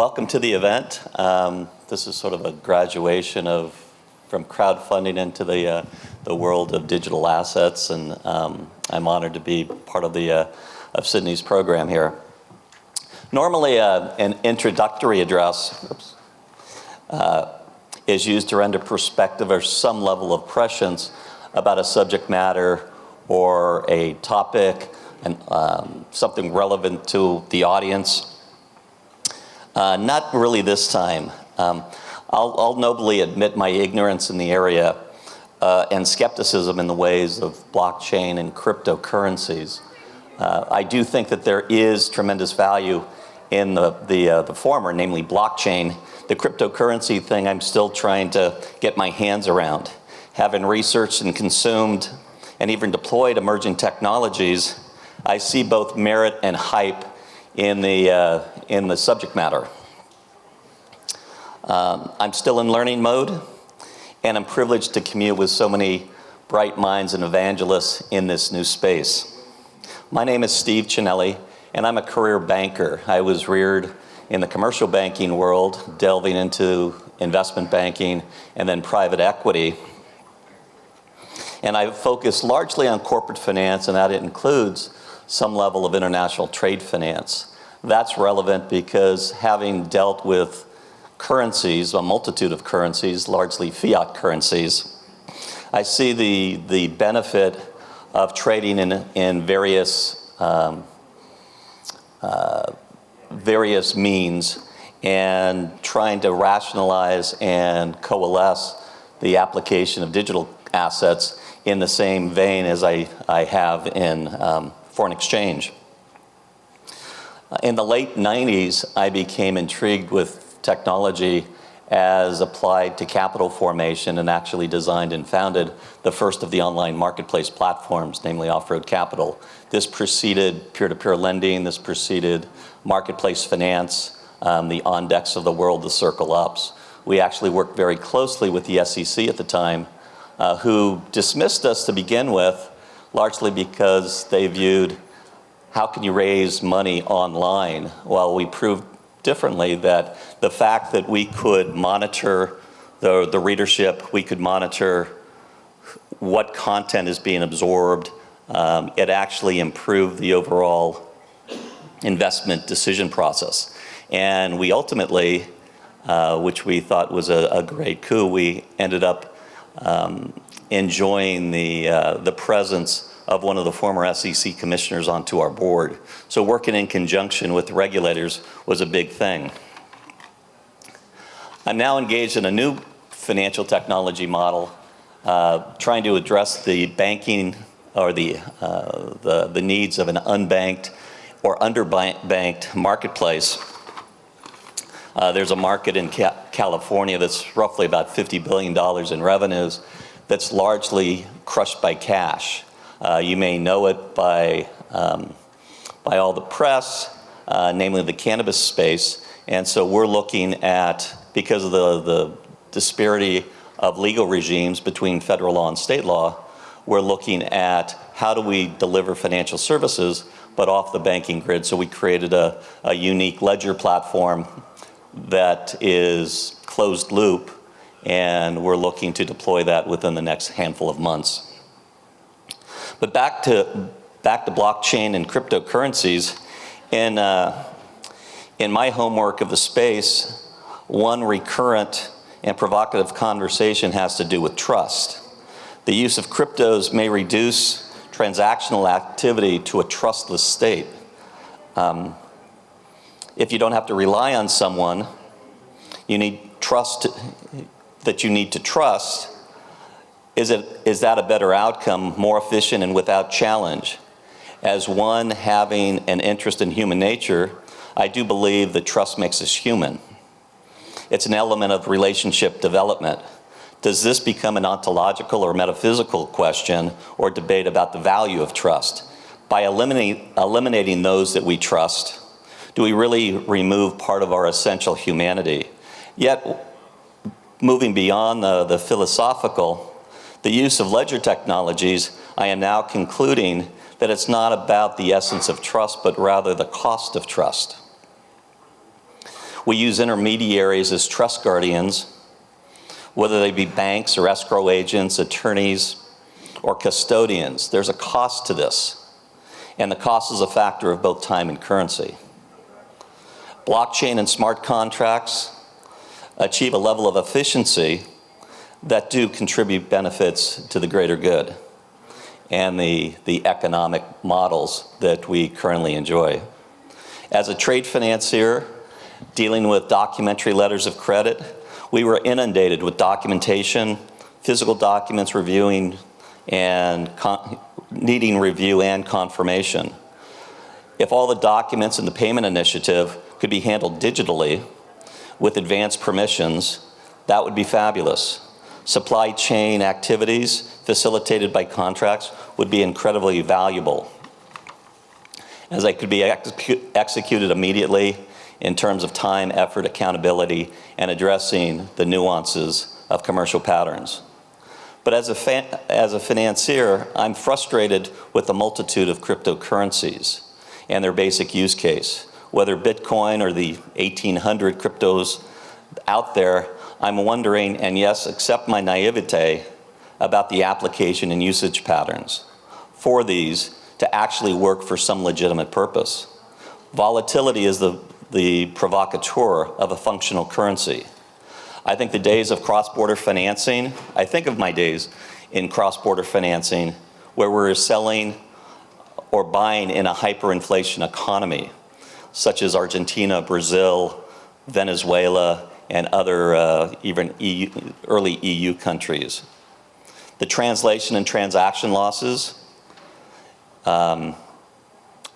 Welcome to the event. This is sort of a graduation from crowdfunding into the world of digital assets, and I'm honored to be part of of Sydney's program here. Normally, an introductory address is used to render perspective or some level of prescience about a subject matter or a topic and something relevant to the audience. Not really this time. I'll nobly admit my ignorance in the area and skepticism in the ways of blockchain and cryptocurrencies. I do think that there is tremendous value in the former, namely blockchain. The cryptocurrency thing I'm still trying to get my hands around. Having researched and consumed and even deployed emerging technologies, I see both merit and hype in the subject matter. I'm still in learning mode, and I'm privileged to commute with so many bright minds and evangelists in this new space. My name is Steve Cinelli, and I'm a career banker. I was reared in the commercial banking world, delving into investment banking and then private equity. And I focus largely on corporate finance, and that includes some level of international trade finance. That's relevant because having dealt with currencies, a multitude of currencies, largely fiat currencies, I see the benefit of trading in various means and trying to rationalize and coalesce the application of digital assets in the same vein as I have in foreign exchange. In the late 90s, I became intrigued with technology as applied to capital formation and actually designed and founded the first of the online marketplace platforms, namely Off-Road Capital. This preceded peer-to-peer lending, this preceded marketplace finance, the OnDecks of the world, the Circle Ups. We actually worked very closely with the SEC at the time, who dismissed us to begin with, largely because they viewed, how can you raise money online? Well, we proved differently that the fact that we could monitor the readership, we could monitor what content is being absorbed, it actually improved the overall investment decision process. And we ultimately, which we thought was a great coup, we ended up enjoying the presence of one of the former SEC commissioners onto our board. So working in conjunction with regulators was a big thing. I'm now engaged in a new financial technology model, trying to address the banking or the needs of an unbanked or underbanked marketplace. There's a market in California that's roughly about $50 billion in revenues that's largely crushed by cash. You may know it by all the press, namely the cannabis space. And so we're looking at, because of the disparity of legal regimes between federal law and state law, we're looking at how do we deliver financial services but off the banking grid. So we created a unique ledger platform that is closed loop, and we're looking to deploy that within the next handful of months. But back to blockchain and cryptocurrencies. In my homework of the space, one recurrent and provocative conversation has to do with trust. The use of cryptos may reduce transactional activity to a trustless state. If you don't have to rely on someone, you need trust that you need to trust. Is that a better outcome, more efficient and without challenge? As one having an interest in human nature, I do believe that trust makes us human. It's an element of relationship development. Does this become an ontological or metaphysical question or debate about the value of trust? By eliminating those that we trust, do we really remove part of our essential humanity? Yet, moving beyond the philosophical, the use of ledger technologies, I am now concluding that it's not about the essence of trust, but rather the cost of trust. We use intermediaries as trust guardians, whether they be banks or escrow agents, attorneys, or custodians. There's a cost to this, and the cost is a factor of both time and currency. Blockchain and smart contracts achieve a level of efficiency that do contribute benefits to the greater good and the economic models that we currently enjoy. As a trade financier dealing with documentary letters of credit, we were inundated with documentation, physical documents reviewing and needing review and confirmation. If all the documents in the payment initiative could be handled digitally with advanced permissions, that would be fabulous. Supply chain activities facilitated by contracts would be incredibly valuable, as they could be executed immediately in terms of time, effort, accountability, and addressing the nuances of commercial patterns. But as a financier, I'm frustrated with the multitude of cryptocurrencies and their basic use case. Whether Bitcoin or the 1,800 cryptos out there, I'm wondering, and yes, accept my naivete, about the application and usage patterns for these to actually work for some legitimate purpose. Volatility is the provocateur of a functional currency. I think the days of cross-border financing, I think of my days in cross-border financing where we're selling or buying in a hyperinflation economy, such as Argentina, Brazil, Venezuela, and other even early EU countries. The translation and transaction losses on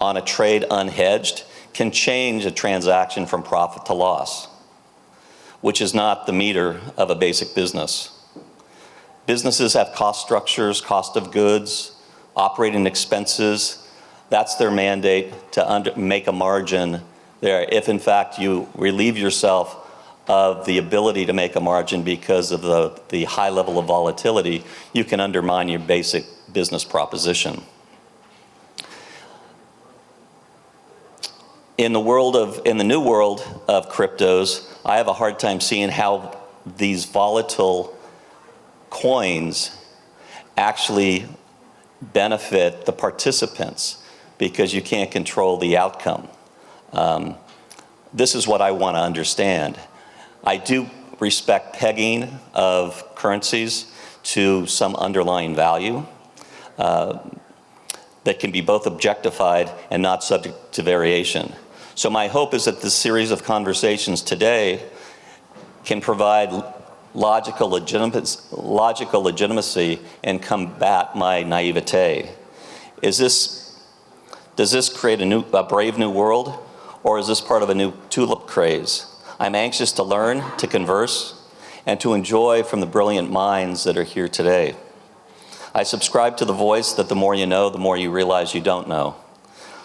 a trade unhedged can change a transaction from profit to loss, which is not the meter of a basic business. Businesses have cost structures, cost of goods, operating expenses. That's their mandate to make a margin there. If in fact you relieve yourself of the ability to make a margin because of the high level of volatility, you can undermine your basic business proposition. In the new world of cryptos, I have a hard time seeing how these volatile coins actually benefit the participants, because you can't control the outcome. This is what I want to understand. I do respect pegging of currencies to some underlying value that can be both objectified and not subject to variation. So my hope is that this series of conversations today can provide logical legitimacy and combat my naivete. Does this create a brave new world, or is this part of a new tulip craze? I'm anxious to learn, to converse, and to enjoy from the brilliant minds that are here today. I subscribe to the voice that the more you know, the more you realize you don't know.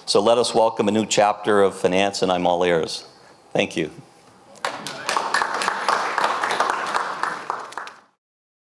So let us welcome a new chapter of finance, and I'm all ears. Thank you.